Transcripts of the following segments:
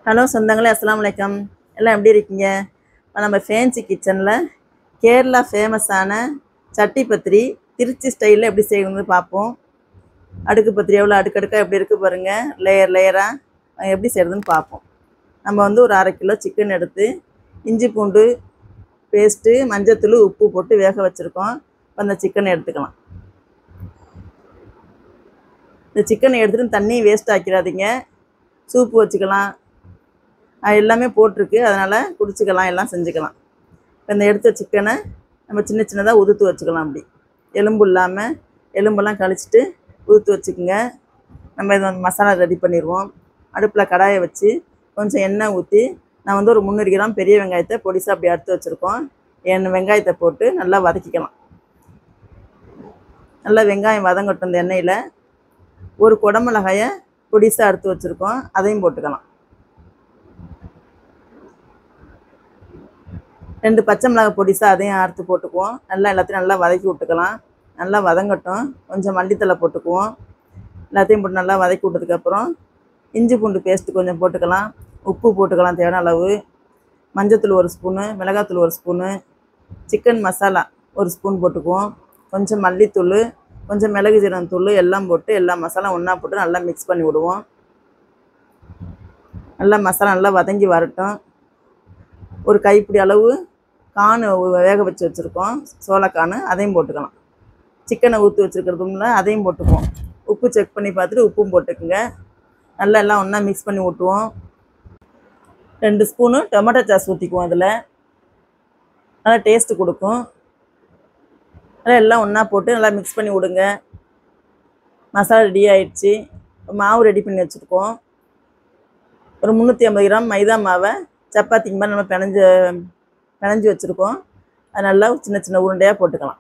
Hello சொந்தங்களே, அஸ்ஸலாமு அலைக்கம். எல்லாம் எப்படி இருக்கீங்க? நம்ம ஃபேன்சி கிச்சனில் கேரளா ஃபேமஸான சட்டி பத்திரி திருச்சி ஸ்டைலில் எப்படி செய்யணும்னு பார்ப்போம். அடுக்கு பத்திரி எவ்வளோ அடுக்கடுக்காக எப்படி இருக்குது பாருங்கள், லேயர் லேயராக எப்படி செய்கிறதுன்னு பார்ப்போம். நம்ம வந்து ஒரு 1/2 கிலோ சிக்கன் எடுத்து இஞ்சி பூண்டு பேஸ்ட்டு, மஞ்சத்தூள், உப்பு போட்டு வேக வச்சுருக்கோம். இப்போ அந்த சிக்கனை எடுத்துக்கலாம். இந்த சிக்கனை எடுத்துகிட்டு தண்ணி வேஸ்ட் ஆக்கிடாதீங்க. சூப்பு வச்சுக்கலாம், எல்லாமே போட்டிருக்கு, அதனால் குடிச்சிக்கலாம், எல்லாம் செஞ்சுக்கலாம். இப்போ இந்த எடுத்த சிக்கனை நம்ம சின்ன சின்னதாக உதுத்து வச்சுக்கலாம். அப்படி எலும்பு இல்லாமல் எலும்பெல்லாம் கழிச்சிட்டு உதுத்து வச்சுக்கோங்க. நம்ம இதை வந்து மசாலா ரெடி பண்ணிடுவோம். அடுப்பில் கடாயை வச்சு கொஞ்சம் எண்ணெய் ஊற்றி நான் வந்து ஒரு 300 கிராம் பெரிய வெங்காயத்தை பொடிசாக அப்படி அறுத்து வச்சுருக்கோம். வெங்காயத்தை போட்டு நல்லா வதக்கிக்கலாம். நல்லா வெங்காயம் வதங்கட்டும். இந்த எண்ணெயில் ஒரு குடமிளகாயை பொடிசாக அறுத்து வச்சுருக்கோம், அதையும் போட்டுக்கலாம். 2 பச்சை மிளகாய் பொடிசாக அதையும் அறுத்து போட்டுக்குவோம். நல்லா எல்லாத்தையும் நல்லா வதக்கி விட்டுக்கலாம். நல்லா வதங்கட்டும். கொஞ்சம் மல்லித்தலை போட்டுக்குவோம். எல்லாத்தையும் போட்டு நல்லா வதக்கி விட்டதுக்கப்புறம் இஞ்சி பூண்டு பேஸ்ட்டு கொஞ்சம் போட்டுக்கலாம். உப்பு போட்டுக்கலாம் தேவையான அளவு. மஞ்சத்தூள் 1 ஸ்பூனு, மிளகாத்தூள் 1 ஸ்பூனு, சிக்கன் மசாலா 1 ஸ்பூன் போட்டுக்குவோம். கொஞ்சம் மல்லித்தூள், கொஞ்சம் மிளகு ஜீரகம் தூள் எல்லாம் போட்டு எல்லா மசாலா ஒன்றா போட்டு நல்லா மிக்ஸ் பண்ணி விடுவோம். நல்லா மசாலா நல்லா வதங்கி வரட்டும். ஒரு கைப்பிடி அளவு கான் வேக வச்சு வச்சுருக்கோம், சோளக்கான், அதையும் போட்டுக்கலாம். சிக்கனை ஊற்றி வச்சுருக்கிறதுல அதையும் போட்டுக்குவோம். உப்பு செக் பண்ணி பார்த்துட்டு உப்பும் போட்டுக்குங்க. நல்லா எல்லாம் ஒன்றா மிக்ஸ் பண்ணி விட்டுவோம். 2 ஸ்பூனு டொமேட்டோ சாஸ் ஊற்றிக்குவோம். அதில் நல்லா டேஸ்ட்டு கொடுக்கும். நல்லா எல்லாம் ஒன்றா போட்டு நல்லா மிக்ஸ் பண்ணி விடுங்க. மசாலா ரெடி ஆகிடுச்சு. மாவு ரெடி பண்ணி வச்சுருக்கோம். ஒரு 350 கிராம் மைதா மாவை சப்பாத்திக்கு மாதிரி நம்ம பிணைஞ்சி வச்சுருக்கோம். அது நல்லா சின்ன சின்ன உருண்டையாக போட்டுக்கலாம்.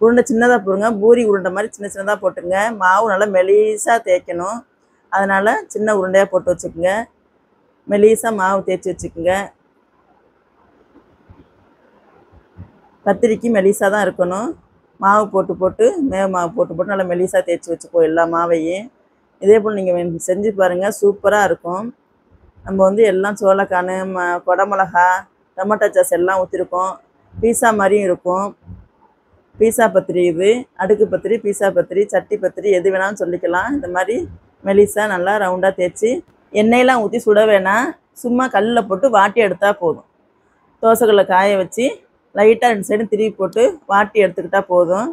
உருண்டை சின்னதாக போடுங்க, பூரி உருண்டை மாதிரி சின்ன சின்னதாக போட்டுங்க. மாவு நல்லா மெலிசாக தேய்க்கணும், அதனால் சின்ன உருண்டையாக போட்டு வச்சுக்கோங்க. மெலிசாக மாவு தேய்ச்சி வச்சுக்கோங்க. பத்திரிக்கு மெலிசாக தான் இருக்கணும். மாவு போட்டு மாவு போட்டு நல்லா மெலிசாக தேய்ச்சி வச்சுப்போம் எல்லா மாவையும். இதே போல் நீங்கள் செஞ்சு பாருங்கள், சூப்பராக இருக்கும். நம்ம வந்து எல்லாம் சோளக்கான், குடமிளகா, டொமேட்டோ சாஸ் எல்லாம் ஊற்றிருக்கோம். பீஸா மாதிரியும் இருக்கும். பீஸா பத்திரி இது. அடுக்கு பத்திரி, பீஸா பத்திரி, சட்டி பத்திரி எது வேணாலும் சொல்லிக்கலாம். இந்த மாதிரி மெலிசாக நல்லா ரவுண்டாக தேய்ச்சி எண்ணெயெல்லாம் ஊற்றி சுட வேணாம், சும்மா கல்லில் போட்டு வாட்டி எடுத்தால் போதும். தோசைக்கல்லை காய வச்சு லைட்டாக 2 சைடும் திருப்பி போட்டு வாட்டி எடுத்துக்கிட்டால் போதும்.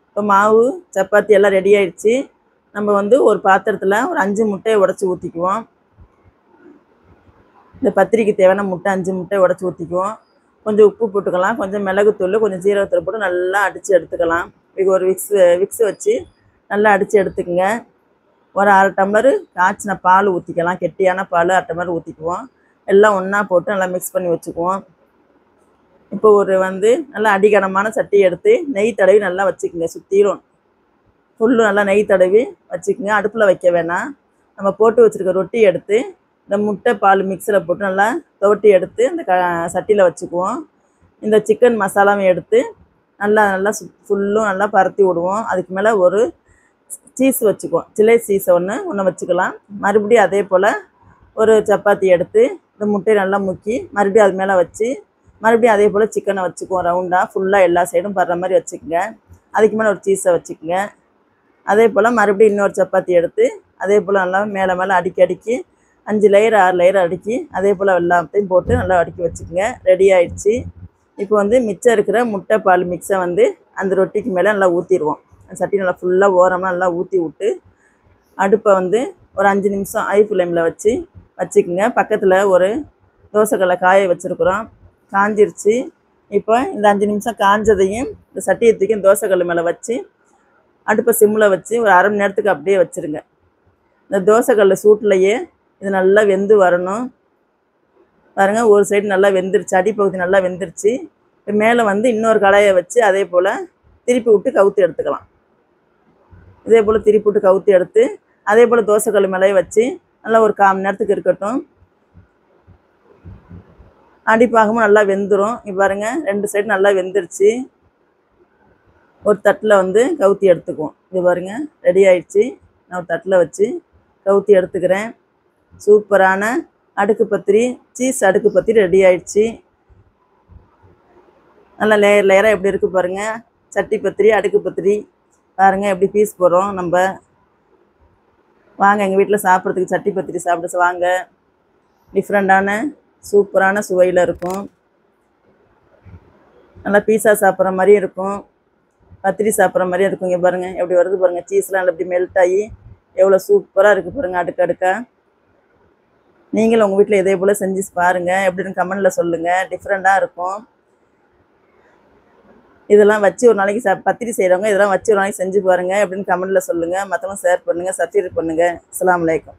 இப்போ மாவு சப்பாத்தி எல்லாம் ரெடி ஆகிடுச்சு. நம்ம வந்து ஒரு பாத்திரத்தில் ஒரு 5 முட்டையை உடச்சி ஊற்றிக்குவோம். இந்த பத்திரிக்கு தேவையான முட்டை 5 முட்டையை உடச்சி ஊற்றிக்குவோம். கொஞ்சம் உப்பு போட்டுக்கலாம், கொஞ்சம் மிளகுத்தூள், கொஞ்சம் ஜீரகத்தூள் போட்டு நல்லா அடித்து எடுத்துக்கலாம். இது ஒரு விக்ஸ் வச்சு நல்லா அடித்து எடுத்துக்கோங்க. ஒரு 1/2 டம்ளர் காய்ச்சின பால் ஊற்றிக்கலாம். கெட்டியான பால் 1/2 டம்ளர் ஊற்றிக்குவோம். எல்லாம் ஒன்றா போட்டு நல்லா மிக்ஸ் பண்ணி வச்சுக்குவோம். இப்போ ஒரு வந்து நல்லா அடிகனமான சட்டி எடுத்து நெய் தடவி நல்லா வச்சுக்கோங்க. சுற்றிலும் ஃபுல்லும் நல்லா நெய் தடவி வச்சுக்கோங்க. அடுப்பில் வைக்க வேணாம். நம்ம போட்டு வச்சுருக்க ரொட்டி எடுத்து இந்த முட்டை பால் மிக்ஸில் போட்டு நல்லா துவட்டி எடுத்து இந்த சட்டியில் வச்சுக்குவோம். இந்த சிக்கன் மசாலாவை எடுத்து நல்லா ஃபுல்லும் நல்லா பரத்தி விடுவோம். அதுக்கு மேலே ஒரு சீஸ் வச்சுக்குவோம். சில்லி சீஸை ஒன்று வச்சுக்கலாம். மறுபடியும் அதே போல் ஒரு சப்பாத்தி எடுத்து இந்த முட்டையை நல்லா முக்கி மறுபடியும் அது மேலே வச்சு மறுபடியும் அதே போல் சிக்கனை வச்சுக்குவோம். ரவுண்டாக ஃபுல்லாக எல்லா சைடும் படுற மாதிரி வச்சுக்கோங்க. அதுக்கு மேலே ஒரு சீஸை வச்சுக்கோங்க. அதே போல் மறுபடியும் இன்னொரு சப்பாத்தி எடுத்து அதே போல் நல்லா மேலே அடுக்கி 5 லேயர் 6 லேயர் அடுக்கி அதே போல் எல்லாத்தையும் போட்டு நல்லா அடுக்கி வச்சுக்கோங்க. ரெடி ஆகிடுச்சு. இப்போ வந்து மிச்சம் இருக்கிற முட்டை பால் மிக்ஸை வந்து அந்த ரொட்டிக்கு மேலே நல்லா ஊற்றிடுவோம். சட்டி நல்லா ஃபுல்லாக ஓரமாக நல்லா ஊற்றி விட்டு அடுப்பை வந்து ஒரு 5 நிமிஷம் ஹை ஃப்ளேமில் வச்சுக்கோங்க. பக்கத்தில் ஒரு தோசைக்கல்லை காய வச்சுருக்குறோம், காஞ்சிருச்சு. இப்போ இந்த 5 நிமிஷம் காஞ்சதையும் இந்த சட்டியை தூக்கி தோசைக்கல் மேலே வச்சு அடுப்பை சிம்மில் வச்சு ஒரு 1/2 மணி நேரத்துக்கு அப்படியே வச்சுருங்க. இந்த தோசைக்கல் சூட்லையே இது நல்லா வெந்து வரணும். பாருங்கள், ஒரு சைடு நல்லா வெந்துருச்சு, அடிப்பகுதி நல்லா வெந்துருச்சு. இப்போ மேலே வந்து இன்னொரு கடாயை வச்சு அதே போல் திருப்பி விட்டு கவுத்து எடுத்துக்கலாம். இதே போல் திருப்பி விட்டு கவுத்து எடுத்து அதே போல் தோசைக்கல் மேலேயே வச்சு நல்லா ஒரு 1/4 மணி நேரத்துக்கு இருக்கட்டும். அடிப்பாகமும் நல்லா வெந்துடும். இப்போ பாருங்கள், 2 சைடு நல்லா வெந்துருச்சு. ஒரு தட்டில் வந்து கவுத்தி எடுத்துக்குவோம். இது பாருங்கள், ரெடி ஆகிடுச்சு. நான் ஒரு தட்டில் வச்சு கவுத்தி எடுத்துக்கிறேன். சூப்பரான அடுக்கு பத்திரி, சீஸ் அடுக்கு பத்திரி ரெடி ஆயிடுச்சு. நல்லா லேயர் லேயராக எப்படி இருக்குது பாருங்கள். சட்டி பத்திரி, அடுக்கு பத்திரி பாருங்கள் எப்படி பீஸ் போடுறோம் நம்ம. வாங்க எங்கள் வீட்டில் சாப்பிட்றதுக்கு சட்டி பத்திரி சாப்பிட வாங்க. டிஃப்ரெண்ட்டான சூப்பரான சுவையில் இருக்கும். நல்லா பீஸா சாப்பிட்ற மாதிரியும் இருக்கும், பத்திரி சாப்பிட்ற மாதிரியும் இருக்கும். இங்கே பாருங்கள் எப்படி வருது பாருங்கள். சீஸ்லாம் எப்படி மெல்ட் ஆகி எவ்வளோ சூப்பராக இருக்குது பாருங்கள் அடுக்கு அடுக்காக. நீங்களும் உங்கள் வீட்டில் இதே போல் செஞ்சு பாருங்கள். எப்படின்னு கமெண்டில் சொல்லுங்கள். டிஃப்ரெண்ட்டாக இருக்கும். இதெல்லாம் வச்சு ஒரு நாளைக்கு பத்திரி செய்கிறவங்க இதெல்லாம் வச்சு ஒரு நாளைக்கு செஞ்சு பாருங்கள். எப்படின்னு கமெண்டில் சொல்லுங்கள். மற்றவங்க ஷேர் பண்ணுங்கள், சப்ஸ்கிரைப் பண்ணுங்கள். அஸ்ஸலாமு அலைக்கும்.